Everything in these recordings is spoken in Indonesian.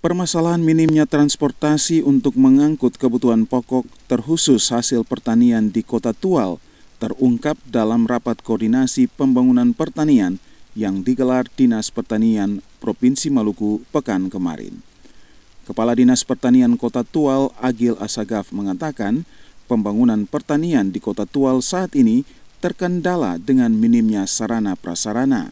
Permasalahan minimnya transportasi untuk mengangkut kebutuhan pokok terkhusus hasil pertanian di Kota Tual terungkap dalam rapat koordinasi pembangunan pertanian yang digelar Dinas Pertanian Provinsi Maluku pekan kemarin. Kepala Dinas Pertanian Kota Tual, Agil Asagaf, mengatakan pembangunan pertanian di Kota Tual saat ini terkendala dengan minimnya sarana prasarana.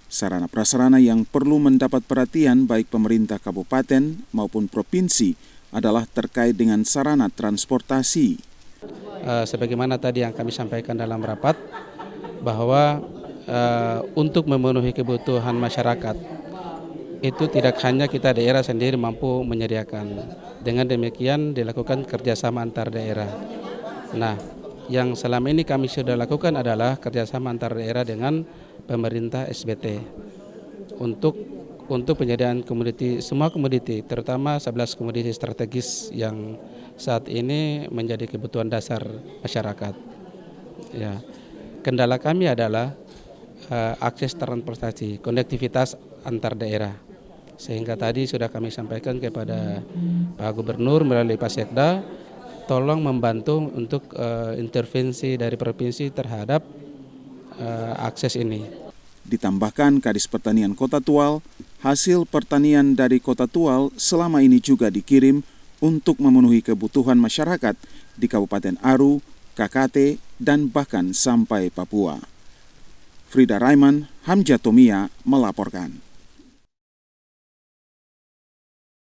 Sarana prasarana yang perlu mendapat perhatian baik pemerintah kabupaten maupun provinsi adalah terkait dengan sarana transportasi. Sebagaimana tadi yang kami sampaikan dalam rapat, bahwa untuk memenuhi kebutuhan masyarakat, itu tidak hanya kita daerah sendiri mampu menyediakan. Dengan demikian dilakukan kerjasama antar daerah. Nah, yang selama ini kami sudah lakukan adalah kerjasama antar daerah dengan pemerintah SBT untuk penyediaan semua komoditi, terutama 11 komoditi strategis yang saat ini menjadi kebutuhan dasar masyarakat. Ya, kendala kami adalah akses transportasi, konektivitas antar daerah. Sehingga tadi sudah kami sampaikan kepada Pak Gubernur melalui Pak Sekda, tolong membantu untuk intervensi dari provinsi terhadap akses ini. Ditambahkan Kadis Pertanian Kota Tual, hasil pertanian dari Kota Tual selama ini juga dikirim untuk memenuhi kebutuhan masyarakat di Kabupaten Aru, KKT, dan bahkan sampai Papua. Frida Raiman, Hamja Tomia melaporkan.